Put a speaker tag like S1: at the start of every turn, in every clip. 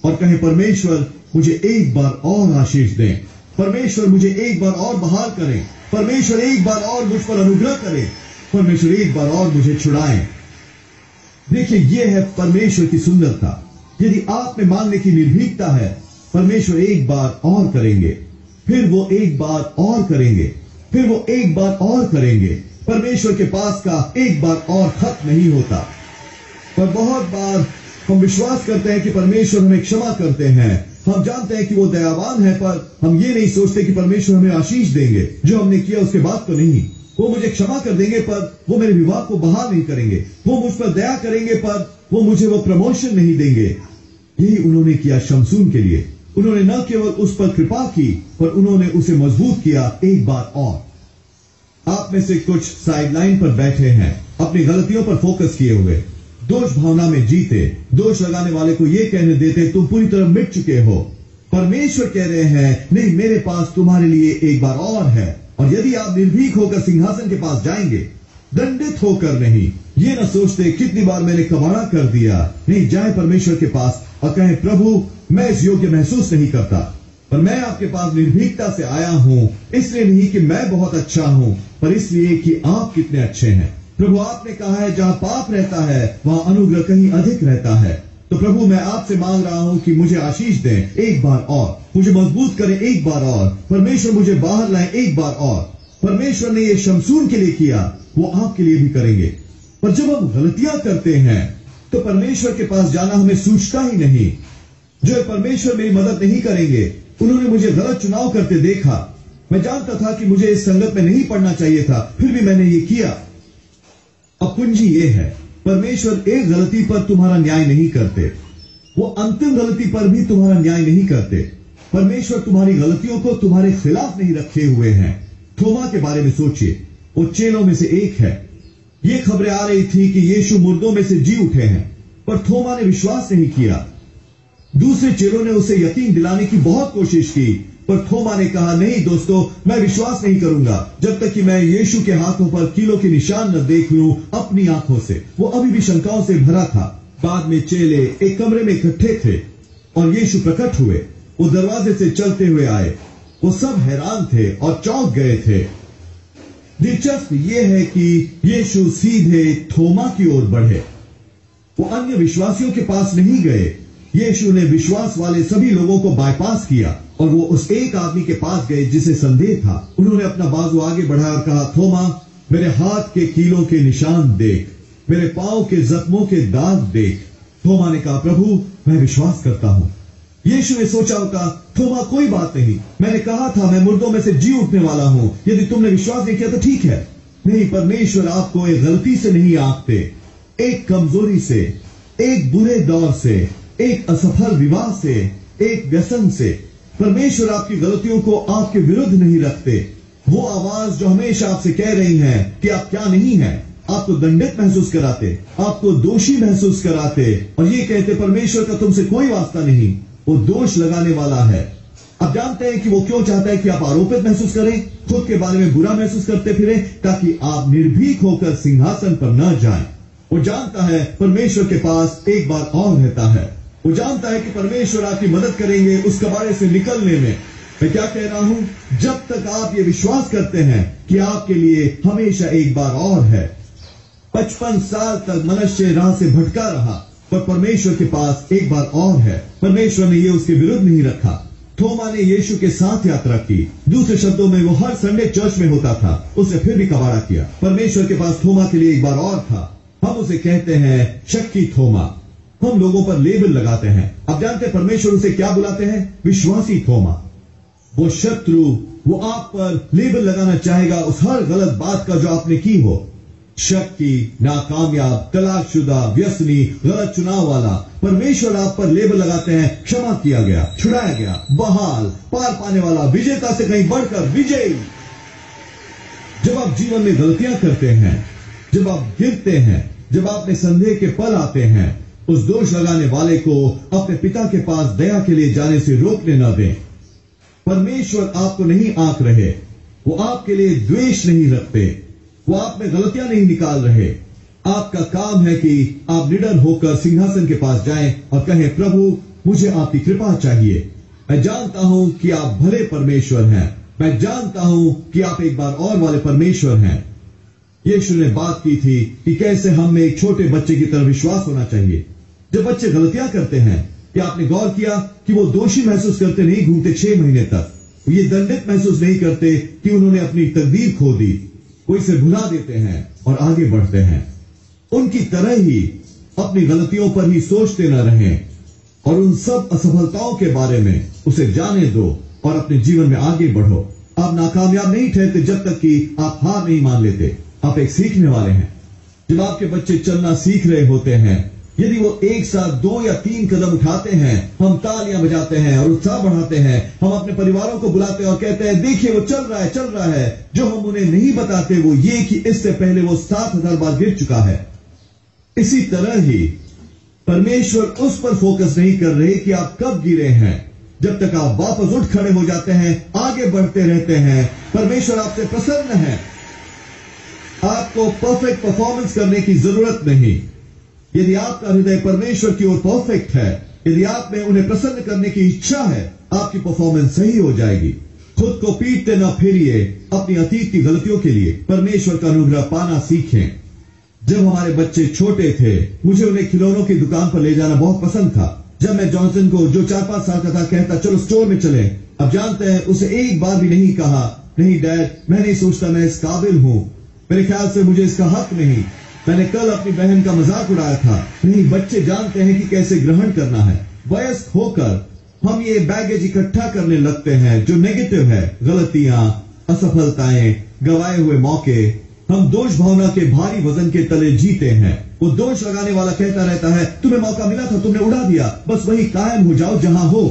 S1: और कहें, परमेश्वर मुझे एक बार और आशीष दें, परमेश्वर मुझे एक बार और बहाल करें, परमेश्वर एक बार और मुझ पर अनुग्रह करें, परमेश्वर एक बार और मुझे छुड़ाएं। देखिए, यह है परमेश्वर की सुंदरता। यदि आप में मांगने की निर्भीकता है, परमेश्वर एक बार और करेंगे, फिर वो एक बार और करेंगे, फिर वो एक बार और करेंगे। परमेश्वर के पास का एक बार और खत्म नहीं होता। पर बहुत बार हम विश्वास करते हैं कि परमेश्वर हमें क्षमा करते हैं, हम जानते हैं कि वो दयावान है, पर हम ये नहीं सोचते कि परमेश्वर हमें आशीष देंगे। जो हमने किया उसके बाद तो नहीं। वो मुझे क्षमा कर देंगे, पर वो मेरे विवाह को बहाल नहीं करेंगे। वो मुझ पर दया करेंगे, पर वो मुझे वो प्रमोशन नहीं देंगे। यही उन्होंने किया शमसून के लिए। उन्होंने न केवल उस पर कृपा की, पर उन्होंने उसे मजबूत किया एक बार और। आप में से कुछ साइडलाइन पर बैठे हैं, अपनी गलतियों पर फोकस किए हुए, दोष भावना में जीते, दोष लगाने वाले को यह कहने देते, तुम पूरी तरह मिट चुके हो। परमेश्वर कह रहे हैं, नहीं, मेरे पास तुम्हारे लिए एक बार और है। और यदि आप निर्भीक होकर सिंहासन के पास जाएंगे, दंडित होकर नहीं, ये न सोचते कितनी बार मैंने कबाड़ा कर दिया, नहीं, जाए परमेश्वर के पास और कहें, प्रभु मैं इस योग्य महसूस नहीं करता, पर मैं आपके पास निर्भीकता से आया हूं, इसलिए नहीं कि मैं बहुत अच्छा हूं, पर इसलिए कि आप कितने अच्छे हैं। प्रभु, आपने कहा है जहां पाप रहता है वहां अनुग्रह कहीं अधिक रहता है। तो प्रभु, मैं आपसे मांग रहा हूं कि मुझे आशीष दें एक बार और, मुझे मजबूत करें एक बार और, परमेश्वर मुझे बाहर लाएं एक बार और। परमेश्वर ने यह शमसून के लिए किया, वो आपके लिए भी करेंगे। पर जब हम गलतियां करते हैं तो परमेश्वर के पास जाना हमें सूझता ही नहीं। जो परमेश्वर मेरी मदद नहीं करेंगे, उन्होंने मुझे गलत चुनाव करते देखा। मैं जानता था कि मुझे इस संगत में नहीं पढ़ना चाहिए था, फिर भी मैंने ये किया। अब कुंजी ये है, परमेश्वर एक गलती पर तुम्हारा न्याय नहीं करते, वो अंतिम गलती पर भी तुम्हारा न्याय नहीं करते। परमेश्वर तुम्हारी गलतियों को तुम्हारे खिलाफ नहीं रखे हुए हैं। थोमा के बारे में सोचिए, वो चेलों में से एक है। ये खबरें आ रही थी कि यीशु मुर्दों में से जी उठे हैं, पर थोमा ने विश्वास नहीं किया। दूसरे चेलों ने उसे यकीन दिलाने की बहुत कोशिश की, पर थोमा ने कहा, नहीं दोस्तों, मैं विश्वास नहीं करूंगा जब तक कि मैं यीशु के हाथों पर कीलों के निशान न देख लूं अपनी आंखों से। वो अभी भी शंकाओं से भरा था। बाद में चेले एक कमरे में इकट्ठे थे और यीशु प्रकट हुए। वो दरवाजे से चलते हुए आए। वो सब हैरान थे और चौंक गए थे। दिलचस्प यह है कि यीशु सीधे थोमा की ओर बढ़े। वो अन्य विश्वासियों के पास नहीं गए। यीशु ने विश्वास वाले सभी लोगों को बाईपास किया और वो उस एक आदमी के पास गए जिसे संदेह था। उन्होंने अपना बाजू आगे बढ़ाया और कहा, थोमा, मेरे हाथ के कीलों के निशान देख, मेरे पांव के जख्मों के दाग देख। थोमा ने कहा, प्रभु मैं विश्वास करता हूं। यीशु ने सोचा होगा, थोमा कोई बात नहीं, मैंने कहा था मैं मुर्दों में से जी उठने वाला हूं। यदि तुमने विश्वास नहीं किया तो ठीक है। नहीं, परमेश्वर आपको एक गलती से नहीं आंकते, एक कमजोरी से, एक बुरे दौर से, एक असफल विवाह से, एक व्यसन से। परमेश्वर आपकी गलतियों को आपके विरुद्ध नहीं रखते। वो आवाज जो हमेशा आपसे कह रही है कि आप क्या नहीं है, आपको दंडित महसूस कराते, आपको दोषी महसूस कराते और ये कहते परमेश्वर का तुमसे कोई वास्ता नहीं, वो दोष लगाने वाला है। आप जानते हैं कि वो क्यों चाहता है कि आप आरोपित महसूस करें, खुद के बारे में बुरा महसूस करते फिरें, ताकि आप निर्भीक होकर सिंहासन पर न जाएं। वो जानता है परमेश्वर के पास एक बार और रहता है। वो जानता है कि परमेश्वर आपकी मदद करेंगे उस कबाड़े से निकलने में। मैं क्या कह रहा हूं, जब तक आप ये विश्वास करते हैं कि आपके लिए हमेशा एक बार और है। 55 साल तक मनुष्य राह से भटका रहा, पर परमेश्वर के पास एक बार और है। परमेश्वर ने ये उसके विरुद्ध नहीं रखा। थोमा ने यीशु के साथ यात्रा की। दूसरे शब्दों में, वो हर संडे चर्च में होता था, उसने फिर भी कबाड़ा किया। परमेश्वर के पास थोमा के लिए एक बार और था। हम उसे कहते हैं शक्की थोमा। हम लोगों पर लेबल लगाते हैं। अब जानते हैं परमेश्वर उसे क्या बुलाते हैं? विश्वासी थोमा। वो शत्रु, वो आप पर लेबल लगाना चाहेगा उस हर गलत बात का जो आपने की हो। शक्की, नाकामयाब, तलाकशुदा, व्यसनी, गलत चुनाव वाला। परमेश्वर आप पर लेबल लगाते हैं क्षमा किया गया, छुड़ाया गया, बहाल, पार पाने वाला, विजेता से कहीं बढ़कर विजयी। जब आप जीवन में गलतियां करते हैं, जब आप गिरते हैं, जब आप में संदेह के पल आते हैं, उस दोष लगाने वाले को अपने पिता के पास दया के लिए जाने से रोकने न दें। परमेश्वर आपको नहीं आंक रहे, वो आपके लिए द्वेष नहीं रखते, वो आप में गलतियां नहीं निकाल रहे। आपका काम है कि आप निडर होकर सिंहासन के पास जाएं और कहें, प्रभु मुझे आपकी कृपा चाहिए। मैं जानता हूं कि आप भले परमेश्वर हैं। मैं जानता हूं कि आप एक बार और वाले परमेश्वर हैं। यीशु ने बात की थी कि कैसे हम में एक छोटे बच्चे की तरह विश्वास होना चाहिए। जब बच्चे गलतियां करते हैं, क्या आपने गौर किया कि वो दोषी महसूस करते नहीं घूमते 6 महीने तक? ये दंडित महसूस नहीं करते कि उन्होंने अपनी तकदीर खो दी। वो इसे भुला देते हैं और आगे बढ़ते हैं। उनकी तरह ही अपनी गलतियों पर ही सोचते न रहें और उन सब असफलताओं के बारे में उसे जाने दो और अपने जीवन में आगे बढ़ो। आप नाकामयाब नहीं ठहरते जब तक कि आप हार नहीं मान लेते। आप एक सीखने वाले हैं। जब आपके बच्चे चलना सीख रहे होते हैं, यदि वो एक साथ 2 या 3 कदम उठाते हैं, हम तालियां बजाते हैं और उत्साह बढ़ाते हैं। हम अपने परिवारों को बुलाते हैं और कहते हैं, देखिए वो चल रहा है। जो हम उन्हें नहीं बताते वो ये कि इससे पहले वो 7,000 बार गिर चुका है। इसी तरह ही परमेश्वर उस पर फोकस नहीं कर रहे कि आप कब गिरे हैं। जब तक आप वापस उठ खड़े हो जाते हैं, आगे बढ़ते रहते हैं, परमेश्वर आपसे प्रसन्न है। आपको परफेक्ट परफॉर्मेंस करने की जरूरत नहीं। यदि आपका हृदय परमेश्वर की ओर परफेक्ट है, यदि आप में उन्हें प्रसन्न करने की इच्छा है, आपकी परफॉर्मेंस सही हो जाएगी। खुद को पीटते न फिरिए। अपनी अतीत की गलतियों के लिए परमेश्वर का अनुग्रह पाना सीखें। जब हमारे बच्चे छोटे थे, मुझे उन्हें खिलौनों की दुकान पर ले जाना बहुत पसंद था। जब मैं जॉनसन को, जो 4-5 साल का था, कहता चलो स्टोर में चलें, अब जानते हैं उसे एक बार भी नहीं कहा, नहीं डैड, मैं नहीं सोचता मैं इस काबिल हूं, मेरे ख्याल से मुझे इसका हक नहीं। मैंने कल अपनी बहन का मजाक उड़ाया था। नहीं, बच्चे जानते हैं कि कैसे ग्रहण करना है। वयस्क होकर हम ये बैगेज इकट्ठा करने लगते हैं जो नेगेटिव है, गलतियां, असफलताएं, गवाए हुए मौके। हम दोष भावना के भारी वजन के तले जीते हैं। वो दोष लगाने वाला कहता रहता है, तुम्हें मौका मिला था, तुमने उड़ा दिया, बस वही कायम हो जाओ जहां हो।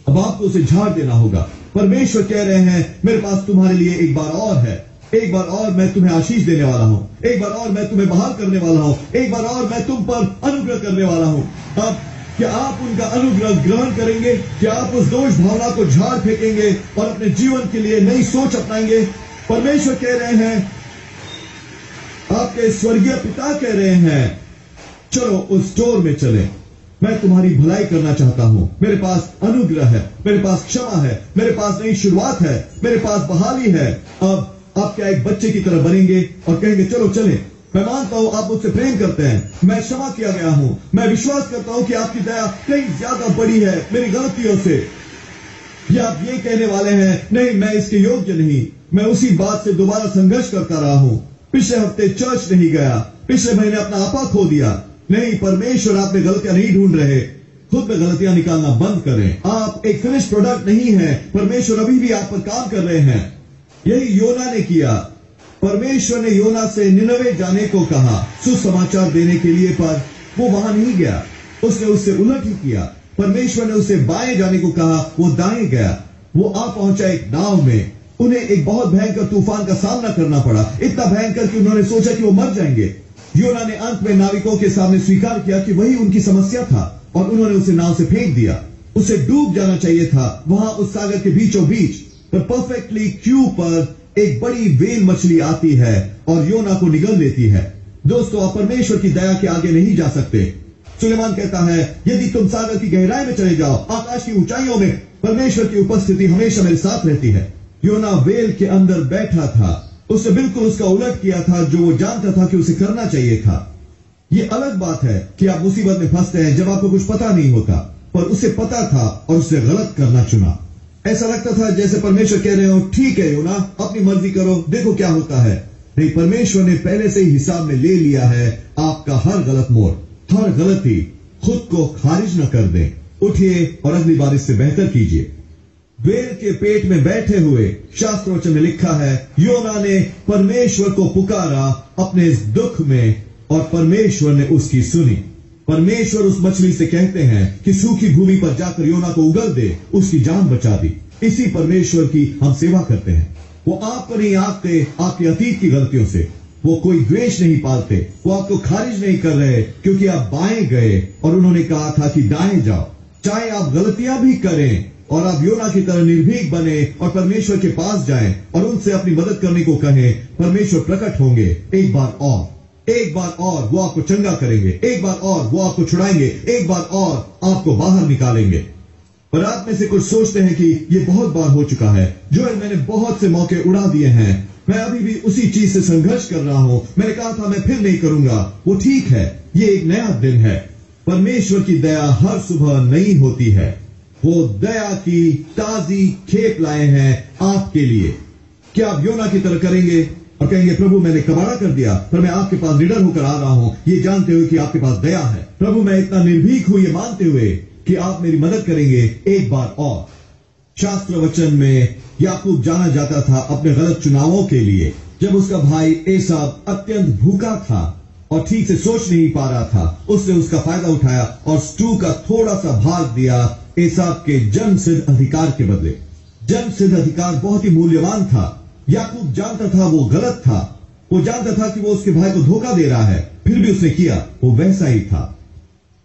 S1: अब आपको उसे झाड़ देना होगा। परमेश्वर कह रहे हैं, मेरे पास तुम्हारे लिए एक बार और है। एक बार और मैं तुम्हें आशीष देने वाला हूं। एक बार और मैं तुम्हें बहाल करने वाला हूं। एक बार और मैं तुम पर अनुग्रह करने वाला हूं। अब क्या आप उनका अनुग्रह ग्रहण करेंगे? क्या आप उस दोष भावना को झाड़ फेंकेंगे और अपने जीवन के लिए नई सोच अपनाएंगे? परमेश्वर कह रहे हैं, आपके स्वर्गीय पिता कह रहे हैं, चलो उस स्टोर में चले। मैं तुम्हारी भलाई करना चाहता हूं। मेरे पास अनुग्रह है, मेरे पास क्षमा है, मेरे पास नई शुरुआत है, मेरे पास बहाली है। अब आप क्या एक बच्चे की तरह बनेंगे और कहेंगे चलो चले। मैं मानता हूं आप मुझसे प्रेम करते हैं, मैं क्षमा किया गया हूं, मैं विश्वास करता हूं कि आपकी दया कहीं ज्यादा बड़ी है मेरी गलतियों से। या आप ये कहने वाले हैं, नहीं मैं इसके योग्य नहीं, मैं उसी बात से दोबारा संघर्ष करता रहा हूं। पिछले हफ्ते चर्च नहीं गया, पिछले महीने अपना आपा खो दिया। नहीं, परमेश्वर आप में गलतियां नहीं ढूंढ रहे। खुद में गलतियां निकालना बंद करें। आप एक फिनिश प्रोडक्ट नहीं है। परमेश्वर अभी भी आप पर काम कर रहे हैं। यही योना ने किया। परमेश्वर ने योना से निनवे जाने को कहा सुसमाचार देने के लिए, पर वो वहां नहीं गया। उसने उससे उलट ही किया। परमेश्वर ने उसे बाएं जाने को कहा, वो दाएं गया। वो आ पहुंचा एक नाव में। उन्हें एक बहुत भयंकर तूफान का सामना करना पड़ा, इतना भयंकर कि उन्होंने सोचा कि वो मर जाएंगे। योना ने अंत में नाविकों के सामने स्वीकार किया कि वही उनकी समस्या था और उन्होंने उसे नाव से फेंक दिया। उसे डूब जाना चाहिए था वहां उस सागर के बीचों बीच, पर परफेक्टली क्यू पर एक बड़ी व्हेल मछली आती है और योना को निगल लेती है। दोस्तों, आप परमेश्वर की दया के आगे नहीं जा सकते। सुलेमान कहता है, यदि तुम सागर की गहराई में चले जाओ, आकाश की ऊंचाइयों में, परमेश्वर की उपस्थिति हमेशा मेरे साथ रहती है। योना व्हेल के अंदर बैठा था। उसने बिल्कुल उसका उलट किया था जो वो जानता था कि उसे करना चाहिए था। ये अलग बात है कि आप मुसीबत में फंसते हैं जब आपको कुछ पता नहीं होता, पर उसे पता था और उसने गलत करना चुना। ऐसा लगता था जैसे परमेश्वर कह रहे हो, ठीक है योना, अपनी मर्जी करो, देखो क्या होता है। नहीं, परमेश्वर ने पहले से ही हिसाब में ले लिया है आपका हर गलत मोड़, हर गलती। खुद को खारिज न कर दें। उठिए और अगली बार इससे बेहतर कीजिए। व्हेल के पेट में बैठे हुए शास्त्रों में लिखा है, योना ने परमेश्वर को पुकारा अपने इस दुख में और परमेश्वर ने उसकी सुनी। परमेश्वर उस मछली से कहते हैं कि सूखी भूमि पर जाकर योना को उगल दे, उसकी जान बचा दी। इसी परमेश्वर की हम सेवा करते हैं। वो आपको नहीं आंकते आपकी अतीत की गलतियों से। वो कोई द्वेष नहीं पालते। वो आपको खारिज नहीं कर रहे क्योंकि आप बाएं गए और उन्होंने कहा था कि दाएं जाओ। चाहे आप गलतियां भी करें और आप योना की तरह निर्भीक बने और परमेश्वर के पास जाएं और उनसे अपनी मदद करने को कहें, परमेश्वर प्रकट होंगे एक बार और। एक बार और वो आपको चंगा करेंगे, एक बार और वो आपको छुड़ाएंगे, एक बार और आपको बाहर निकालेंगे। पर आप में से कुछ सोचते हैं कि ये बहुत बार हो चुका है, जोएल मैंने बहुत से मौके उड़ा दिए हैं, मैं अभी भी उसी चीज से संघर्ष कर रहा हूं, मैंने कहा था मैं फिर नहीं करूंगा। वो ठीक है, ये एक नया दिन है। परमेश्वर की दया हर सुबह नई होती है। वो दया की ताजी खेप लाए हैं आपके लिए। क्या आप योना की तरह करेंगे और कहेंगे, प्रभु मैंने कबाड़ा कर दिया, पर मैं आपके पास निडर होकर आ रहा हूं, ये जानते हुए कि आपके पास दया है। प्रभु मैं इतना निर्भीक हूं, ये मानते हुए कि आप मेरी मदद करेंगे एक बार और। शास्त्र वचन में याकूब जाना जाता था अपने गलत चुनावों के लिए। जब उसका भाई एसाव अत्यंत भूखा था और ठीक से सोच नहीं पा रहा था, उसने उसका फायदा उठाया और स्टू का थोड़ा सा भाग दिया एसाव के जन्म सिद्ध अधिकार के बदले। जन्म सिद्ध अधिकार बहुत ही मूल्यवान था। याकूब जानता था वो गलत था, वो जानता था कि वो उसके भाई को धोखा दे रहा है, फिर भी उसने किया, वो वैसा ही था।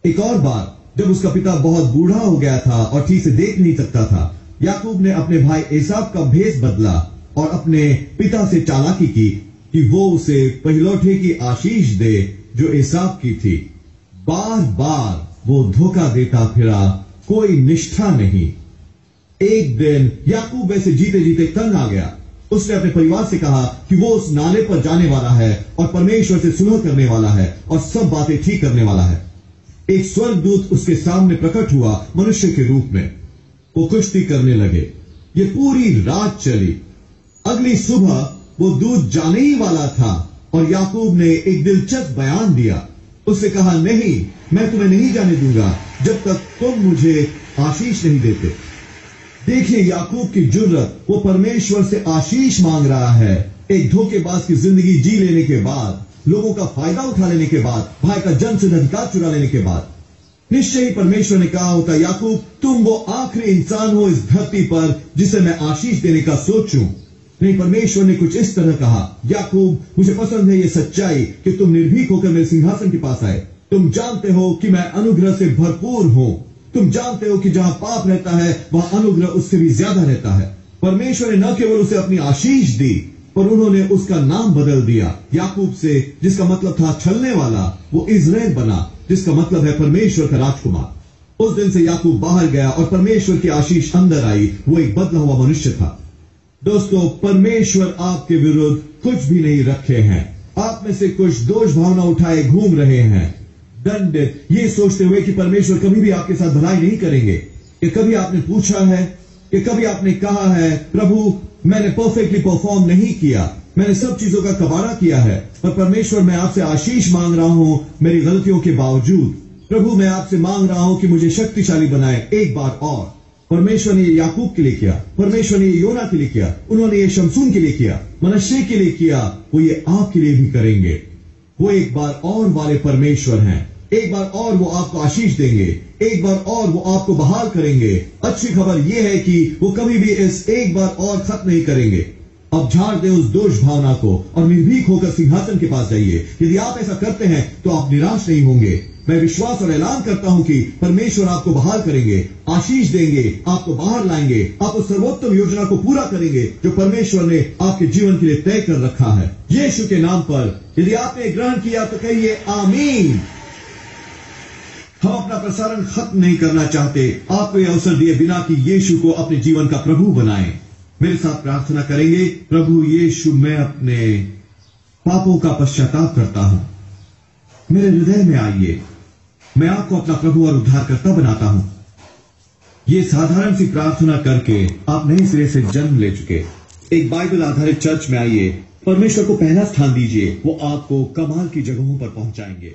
S1: एक और बार जब उसका पिता बहुत बूढ़ा हो गया था और ठीक से देख नहीं सकता था, याकूब ने अपने भाई एसाव का भेष बदला और अपने पिता से चालाकी की कि वो उसे पहिलौठे की आशीष दे जो एसाव की थी। बार बार वो धोखा देता फिरा, कोई निष्ठा नहीं। एक दिन याकूब वैसे जीते जीते तंग आ गया। उसने अपने परिवार से कहा कि वो उस नाले पर जाने वाला है और परमेश्वर से सुलह करने वाला है और सब बातें ठीक करने वाला है। एक स्वर्गदूत उसके सामने प्रकट हुआ मनुष्य के रूप में। वो कुश्ती करने लगे। ये पूरी रात चली। अगली सुबह वो दूत जाने ही वाला था और याकूब ने एक दिलचस्प बयान दिया। उसने कहा, नहीं, मैं तुम्हें नहीं जाने दूंगा जब तक तुम मुझे आशीष नहीं देते। देखिए याकूब की जुर्रत, वो परमेश्वर से आशीष मांग रहा है। एक धोखेबाज की जिंदगी जी लेने के बाद, लोगों का फायदा उठा लेने के बाद, भाई का जन्म सिद्ध अधिकार चुरा लेने के बाद, निश्चय ही परमेश्वर ने कहा होता, याकूब तुम वो आखिरी इंसान हो इस धरती पर जिसे मैं आशीष देने का सोचूं। नहीं, परमेश्वर ने कुछ इस तरह कहा, याकूब मुझे पसंद है ये सच्चाई कि तुम निर्भीक होकर मेरे सिंहासन के पास आए। तुम जानते हो कि मैं अनुग्रह से भरपूर हूं। तुम जानते हो कि जहां पाप रहता है वहां अनुग्रह उससे भी ज्यादा रहता है। परमेश्वर ने न केवल उसे अपनी आशीष दी, पर उन्होंने उसका नाम बदल दिया। याकूब से, जिसका मतलब था छलने वाला, वो इज़राइल बना, जिसका मतलब है परमेश्वर का राजकुमार। उस दिन से याकूब बाहर गया और परमेश्वर की आशीष अंदर आई। वो एक बदला हुआ मनुष्य था। दोस्तों, परमेश्वर आपके विरुद्ध कुछ भी नहीं रखे हैं। आप में से कुछ दोष भावना उठाए घूम रहे हैं, दंडित, ये सोचते हुए कि परमेश्वर कभी भी आपके साथ भलाई नहीं करेंगे। कि कभी आपने पूछा है, कि कभी आपने कहा है, प्रभु मैंने परफेक्टली परफॉर्म नहीं किया, मैंने सब चीजों का कबाड़ा किया है, पर परमेश्वर मैं आपसे आशीष मांग रहा हूं मेरी गलतियों के बावजूद। प्रभु मैं आपसे मांग रहा हूं कि मुझे शक्तिशाली बनाए एक बार और। परमेश्वर ने ये याकूब के लिए किया, परमेश्वर ने ये योना के लिए किया, उन्होंने ये शमसून के लिए किया, मनश्शे के लिए किया, वो ये आपके लिए भी करेंगे। वो एक बार और वाले परमेश्वर हैं। एक बार और वो आपको आशीष देंगे, एक बार और वो आपको बहाल करेंगे। अच्छी खबर ये है कि वो कभी भी इस एक बार और खत्म नहीं करेंगे। अब झाड़ दे उस दोष भावना को और निर्भीक होकर सिंहासन के पास जाइए। यदि आप ऐसा करते हैं तो आप निराश नहीं होंगे। मैं विश्वास और ऐलान करता हूं कि परमेश्वर आपको बहाल करेंगे, आशीष देंगे, आपको बाहर लाएंगे, आप उस सर्वोत्तम योजना को पूरा करेंगे जो परमेश्वर ने आपके जीवन के लिए तय कर रखा है। यीशु के नाम पर यदि आपने ग्रहण किया तो कहिए आमीन। हम अपना प्रसारण खत्म नहीं करना चाहते, आपको यह अवसर दिए बिना कि यीशु को अपने जीवन का प्रभु बनाएं। मेरे साथ प्रार्थना करेंगे। प्रभु यीशु, मैं अपने पापों का पश्चाताप करता हूं, मेरे हृदय में आइए, मैं आपको अपना प्रभु और उद्धारकर्ता बनाता हूं। ये साधारण सी प्रार्थना करके आप नए सिरे से जन्म ले चुके एक बाइबल आधारित चर्च में आइए, परमेश्वर को पहला स्थान दीजिए, वो आपको कमाल की जगहों पर पहुंचाएंगे।